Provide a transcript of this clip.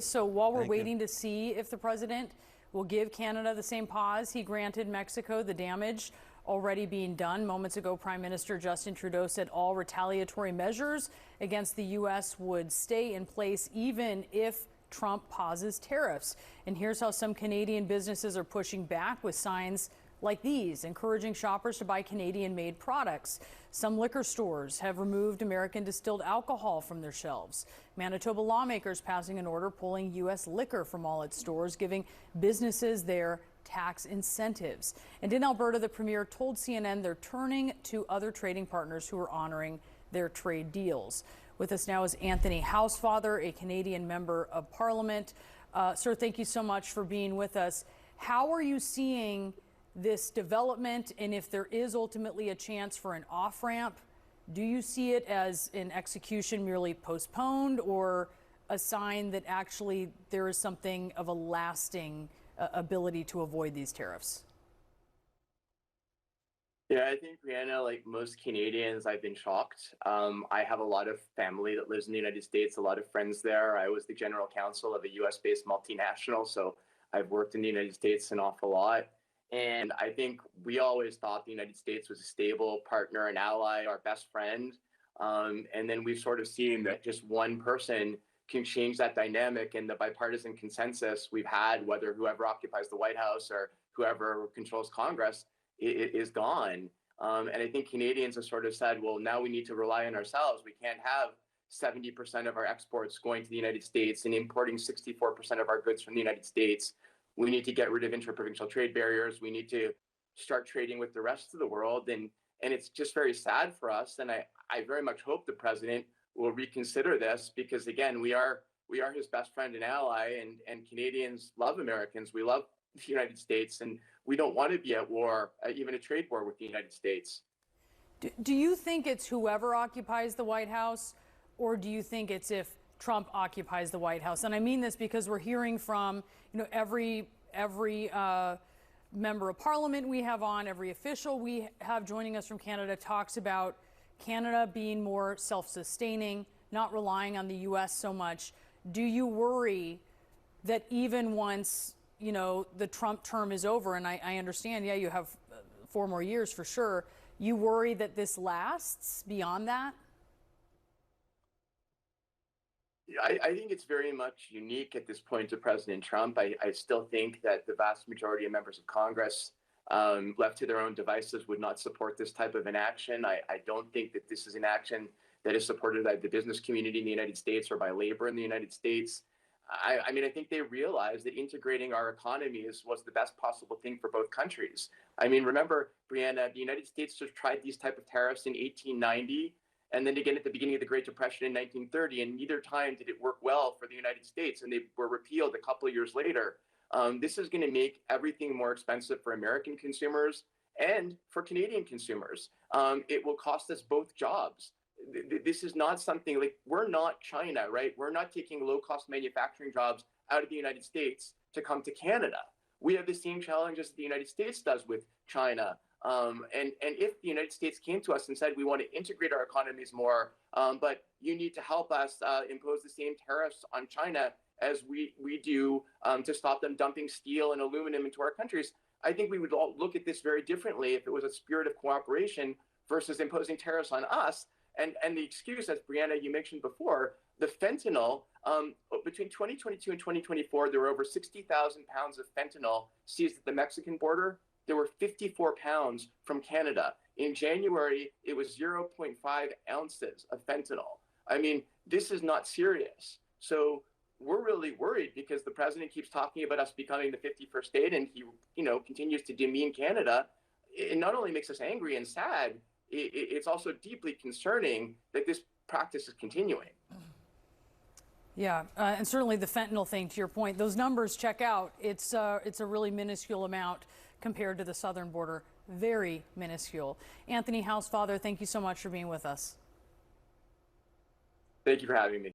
So while we're waiting to see if the president will give Canada the same pause he granted Mexico, the damage already being done. Moments ago, Prime Minister Justin Trudeau said all retaliatory measures against the U.S. would stay in place even if Trump pauses tariffs. And here's how some Canadian businesses are pushing back with signs like these, encouraging shoppers to buy Canadian-made products. Some liquor stores have removed American distilled alcohol from their shelves. Manitoba lawmakers passing an order pulling U.S. liquor from all its stores, giving businesses their tax incentives. And in Alberta, the Premier told CNN they're turning to other trading partners who are honoring their trade deals. With us now is Anthony Housefather, a Canadian member of Parliament. Sir, thank you so much for being with us. How are you seeing this development, and if there is ultimately a chance for an off-ramp, do you see it as an execution merely postponed or a sign that actually there is something of a lasting ability to avoid these tariffs? Yeah, I think, Brianna, like most Canadians, I've been shocked. I have a lot of family that lives in the United States, a lot of friends there. I was the general counsel of a US-based multinational, so I've worked in the United States an awful lot. And I think we always thought the United States was a stable partner, an ally, our best friend. And then we've sort of seen that just one person can change that dynamic, and the bipartisan consensus we've had, whether whoever occupies the White House or whoever controls Congress, is gone. And I think Canadians have sort of said, well, now we need to rely on ourselves. We can't have 70% of our exports going to the United States and importing 64% of our goods from the United States. We need to get rid of interprovincial trade barriers. We need to start trading with the rest of the world. And it's just very sad for us. And I very much hope the president will reconsider this because, again, we are his best friend and ally, and Canadians love Americans. We love the United States, and we don't want to be at war, even a trade war with the United States. Do you think it's whoever occupies the White House, or do you think it's if Trump occupies the White House? And I mean this because we're hearing from, every member of Parliament we have on, every official we have joining us from Canada talks about Canada being more self-sustaining, not relying on the U.S. so much. Do you worry that even once, the Trump term is over, and I understand, you have 4 more years for sure, you worry that this lasts beyond that? I think it's very much unique at this point to President Trump. I still think that the vast majority of members of Congress, left to their own devices, would not support this type of an action. I don't think that this is an action that is supported by the business community in the United States or by labor in the United States. I think they realize that integrating our economies was the best possible thing for both countries. Remember, Brianna, the United States just tried these type of tariffs in 1890. And then again at the beginning of the Great Depression in 1930, and neither time did it work well for the United States, and they were repealed a couple of years later. This is going to make everything more expensive for American consumers and for Canadian consumers. It will cost us both jobs. This is not something like, we're not China, right? We're not taking low-cost manufacturing jobs out of the United States to come to Canada. We have the same challenges the United States does with China. And if the United States came to us and said, we want to integrate our economies more, but you need to help us impose the same tariffs on China as we do to stop them dumping steel and aluminum into our countries, I think we would all look at this very differently if it was a spirit of cooperation versus imposing tariffs on us. And the excuse, as Brianna, you mentioned before, the fentanyl, between 2022 and 2024, there were over 60,000 pounds of fentanyl seized at the Mexican border. There were 54 pounds from Canada. In January, it was 0.5 ounces of fentanyl. This is not serious. So we're really worried because the president keeps talking about us becoming the 51st state, and he, continues to demean Canada. It not only makes us angry and sad, it's also deeply concerning that this practice is continuing. Yeah, and certainly the fentanyl thing, to your point, those numbers check out. It's a really minuscule amount compared to the southern border, very minuscule. Anthony Housefather, thank you so much for being with us. Thank you for having me.